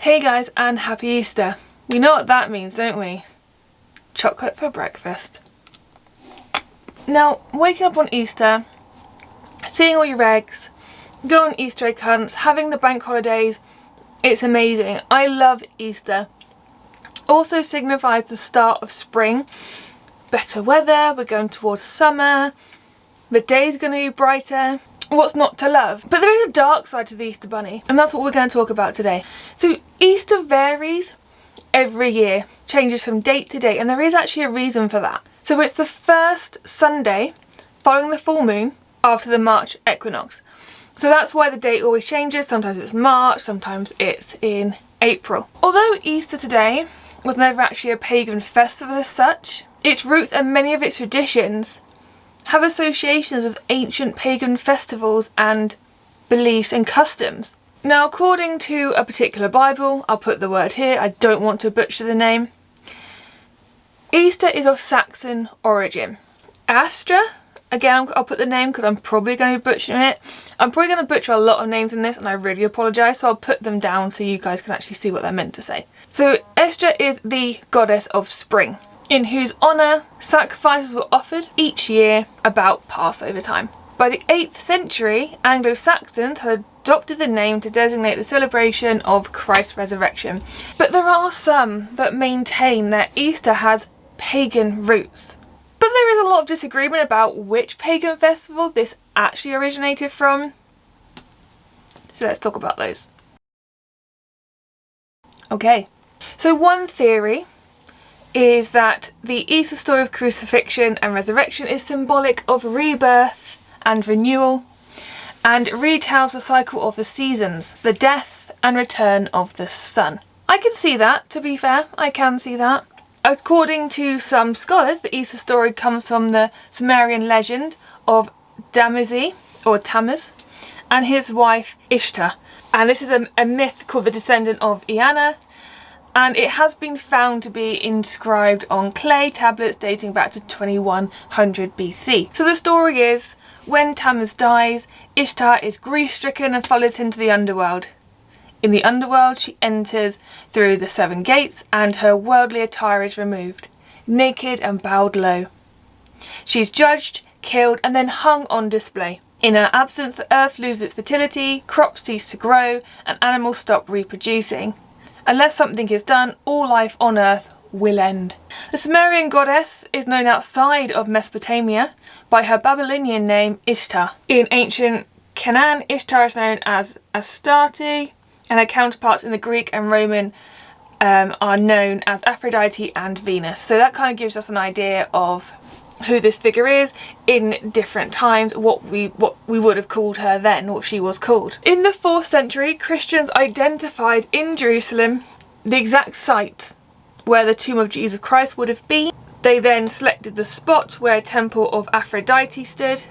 Hey guys, and happy Easter. We know what that means, don't we? Chocolate for breakfast. Now, waking up on Easter, seeing all your eggs, going on Easter egg hunts, having the bank holidays, it's amazing. I love Easter. Also signifies the start of spring. Better weather, we're going towards summer, the day's going to be brighter. What's not to love? But there is a dark side to the Easter Bunny, and that's what we're going to talk about today. So Easter varies every year, changes from date to date, and there is actually a reason for that. So it's the first Sunday following the full moon after the March equinox. So that's why the date always changes. Sometimes it's March, sometimes it's in April. Although Easter today was never actually a pagan festival as such, its roots and many of its traditions have associations with ancient pagan festivals and beliefs and customs. Now, according to a particular Bible, I'll put the word here, I don't want to butcher the name, Easter is of Saxon origin. Astra, again, I'll put the name because I'm probably going to be butchering it. I'm probably going to butcher a lot of names in this and I really apologise, so I'll put them down so you guys can actually see what they're meant to say. So Estra is the goddess of spring, in whose honour sacrifices were offered each year about Passover time. By the 8th century, Anglo-Saxons had adopted the name to designate the celebration of Christ's resurrection. But there are some that maintain that Easter has pagan roots. But there is a lot of disagreement about which pagan festival this actually originated from. So let's talk about those. Okay, so one theory is that the Easter story of crucifixion and resurrection is symbolic of rebirth and renewal, and retells the cycle of the seasons, the death and return of the sun. I can see that, to be fair, I can see that. According to some scholars, the Easter story comes from the Sumerian legend of Damazi, or Tammuz, and his wife Ishtar. And this is a myth called the descendant of Eanna, and it has been found to be inscribed on clay tablets dating back to 2100 BC. So the story is, when Tammuz dies, Ishtar is grief-stricken and follows him to the underworld. In the underworld, she enters through the 7 gates and her worldly attire is removed, naked and bowed low. She is judged, killed, and then hung on display. In her absence, the earth loses its fertility, crops cease to grow, and animals stop reproducing. Unless something is done, all life on earth will end. The Sumerian goddess is known outside of Mesopotamia by her Babylonian name Ishtar. In ancient Canaan, Ishtar is known as Astarte, and her counterparts in the Greek and Roman are known as Aphrodite and Venus. So that kind of gives us an idea of who this figure is in different times, what we would have called her then, what she was called. In the 4th century, Christians identified in Jerusalem the exact site where the tomb of Jesus Christ would have been. They then selected the spot where a temple of Aphrodite stood.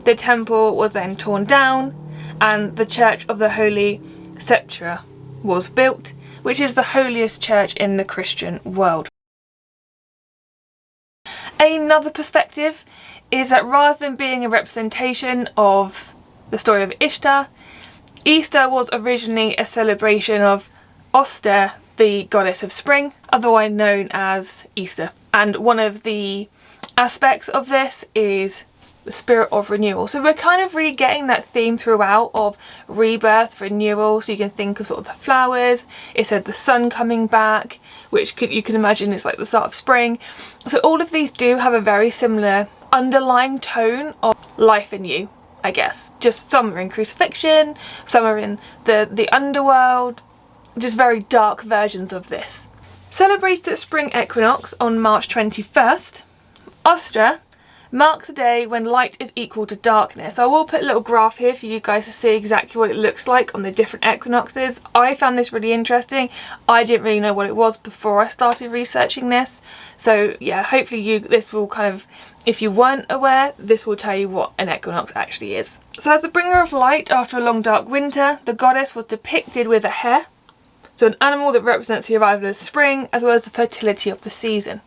The temple was then torn down and the Church of the Holy Sepulchre was built, which is the holiest church in the Christian world. Another perspective is that rather than being a representation of the story of Ishtar, Easter was originally a celebration of Oster, the goddess of spring, otherwise known as Easter. And one of the aspects of this is the spirit of renewal. So we're kind of really getting that theme throughout of rebirth, renewal. So you can think of sort of the flowers. It said the sun coming back, which you can imagine is like the start of spring. So all of these do have a very similar underlying tone of life anew, I guess. Just some are in crucifixion, some are in the underworld, just very dark versions of this. Celebrated at spring equinox on March 21st, Ostra marks a day when light is equal to darkness. I will put a little graph here for you guys to see exactly what it looks like on the different equinoxes. I found this really interesting. I didn't really know what it was before I started researching this. So yeah, hopefully this will kind of, if you weren't aware, this will tell you what an equinox actually is. So as the bringer of light after a long dark winter, the goddess was depicted with a hare. So an animal that represents the arrival of spring as well as the fertility of the season.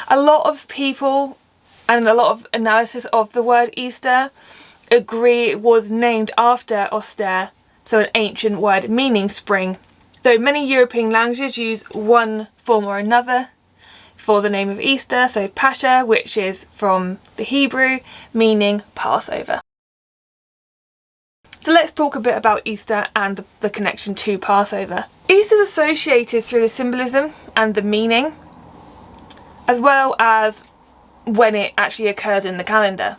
A lot of people and a lot of analysis of the word Easter agree it was named after Oster, so an ancient word meaning spring, Though many European languages use one form or another for the name of Easter, so Pascha, which is from the Hebrew, meaning Passover. So let's talk a bit about Easter and the connection to Passover. Easter is associated through the symbolism and the meaning, as well as when it actually occurs in the calendar.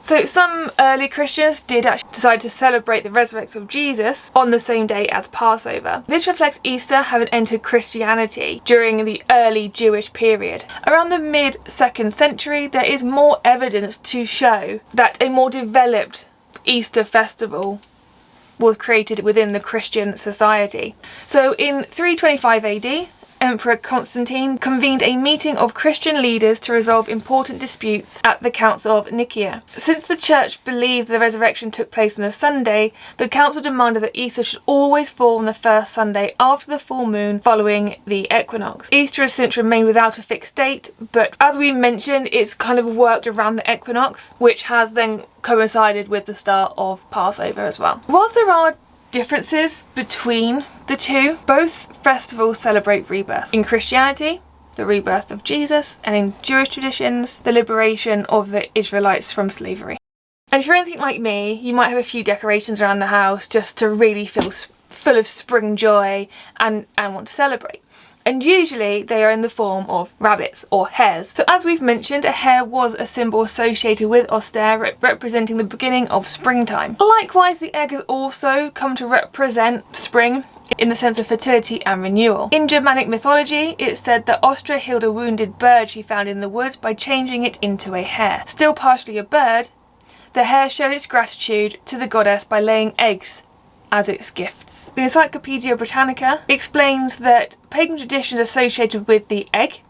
So some early Christians did actually decide to celebrate the resurrection of Jesus on the same day as Passover. This reflects Easter having entered Christianity during the early Jewish period. Around the mid-2nd century, there is more evidence to show that a more developed Easter festival was created within the Christian society. So in 325 AD, Emperor Constantine convened a meeting of Christian leaders to resolve important disputes at the Council of Nicaea. Since the church believed the resurrection took place on a Sunday, the council demanded that Easter should always fall on the first Sunday after the full moon following the equinox. Easter has since remained without a fixed date, but as we mentioned, it's kind of worked around the equinox, which has then coincided with the start of Passover as well. Whilst there are differences between the two, both festivals celebrate rebirth. In Christianity, the rebirth of Jesus, and in Jewish traditions, the liberation of the Israelites from slavery. And if you're anything like me, you might have a few decorations around the house just to really feel full of spring joy and want to celebrate. And usually they are in the form of rabbits or hares. So as we've mentioned, a hare was a symbol associated with Oster, representing the beginning of springtime. Likewise, the egg has also come to represent spring in the sense of fertility and renewal. In Germanic mythology, it's said that Ostra healed a wounded bird she found in the woods by changing it into a hare. Still partially a bird, the hare showed its gratitude to the goddess by laying eggs as its gifts. The Encyclopedia Britannica explains that pagan traditions associated with the egg,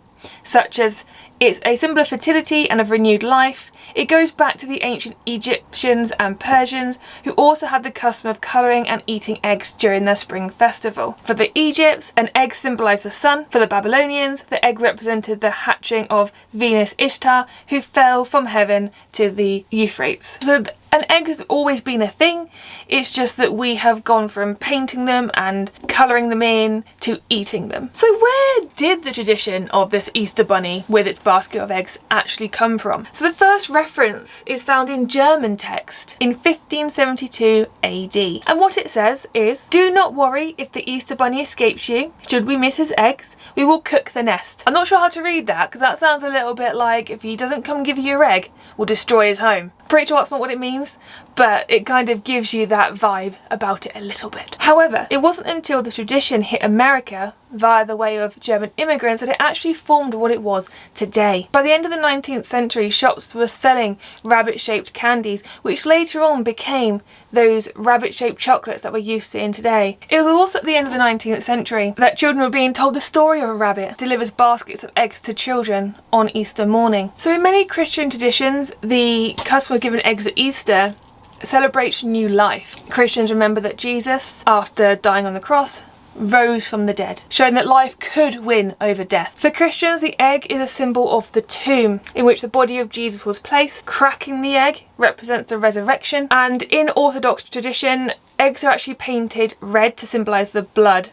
such as it's a symbol of fertility and of renewed life, it goes back to the ancient Egyptians and Persians, who also had the custom of colouring and eating eggs during their spring festival. For the Egypts, an egg symbolised the sun. For the Babylonians, the egg represented the hatching of Venus Ishtar, who fell from heaven to the Euphrates. So an egg has always been a thing, it's just that we have gone from painting them and colouring them in to eating them. So where did the tradition of this Easter bunny with its basket of eggs actually come from? So the first reference is found in German text in 1572 AD. And what it says is, "Do not worry if the Easter bunny escapes you. Should we miss his eggs, we will cook the nest." I'm not sure how to read that because that sounds a little bit like, if he doesn't come give you your egg, we'll destroy his home. Pretty sure that's not what it means, but it kind of gives you that vibe about it a little bit. However, it wasn't until the tradition hit America via the way of German immigrants that it actually formed what it was today. By the end of the 19th century, shops were selling rabbit-shaped candies, which later on became those rabbit-shaped chocolates that we're used to in today. It was also at the end of the 19th century that children were being told the story of a rabbit delivers baskets of eggs to children on Easter morning. So in many Christian traditions, the custom of giving eggs at Easter celebrates new life. Christians remember that Jesus, after dying on the cross, rose from the dead, showing that life could win over death. For Christians, the egg is a symbol of the tomb in which the body of Jesus was placed. Cracking the egg represents the resurrection, and in Orthodox tradition, eggs are actually painted red to symbolise the blood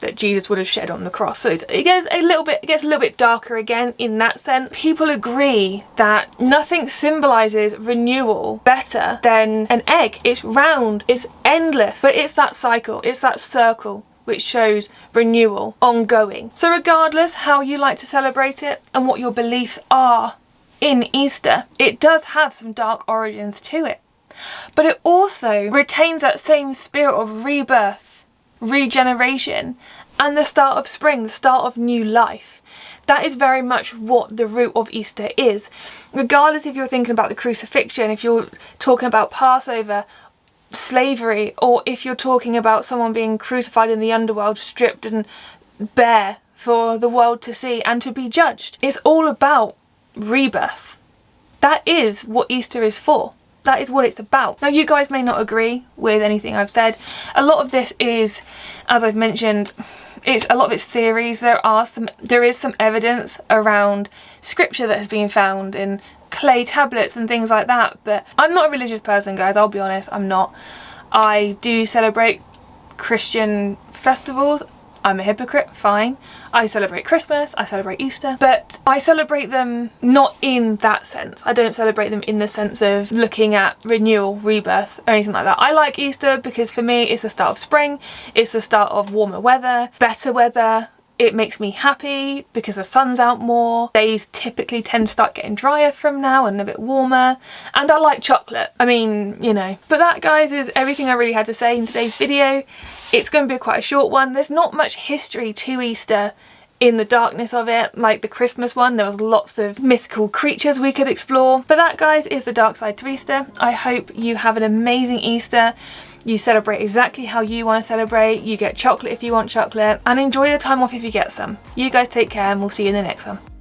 that Jesus would have shed on the cross. So it gets a little bit darker again in that sense. People agree that nothing symbolises renewal better than an egg. It's round, it's endless, but it's that cycle, it's that circle which shows renewal, ongoing. So regardless how you like to celebrate it and what your beliefs are in Easter, it does have some dark origins to it. But it also retains that same spirit of rebirth, regeneration, and the start of spring, the start of new life. That is very much what the root of Easter is. Regardless if you're thinking about the crucifixion, if you're talking about Passover, slavery, or if you're talking about someone being crucified in the underworld, stripped and bare for the world to see and to be judged. It's all about rebirth. That is what Easter is for. That is what it's about. Now, you guys may not agree with anything I've said. A lot of this is, as I've mentioned, a lot of it's theories. There is some evidence around scripture that has been found in clay tablets and things like that, but I'm not a religious person, guys. I'll be honest, I'm not. I do celebrate Christian festivals. I'm a hypocrite, fine. I celebrate Christmas, I celebrate Easter, but I celebrate them not in that sense. I don't celebrate them in the sense of looking at renewal, rebirth, or anything like that. I like Easter because for me it's the start of spring, it's the start of warmer weather, better weather. It makes me happy because the sun's out more. Days typically tend to start getting drier from now and a bit warmer. And I like chocolate. I mean, you know. But that, guys, is everything I really had to say in today's video. It's going to be quite a short one. There's not much history to Easter in the darkness of it, like the Christmas one. There was lots of mythical creatures we could explore. But that, guys, is the dark side to Easter. I hope you have an amazing Easter. You celebrate exactly how you want to celebrate. You get chocolate if you want chocolate, and enjoy your time off if you get some. You guys take care, and we'll see you in the next one.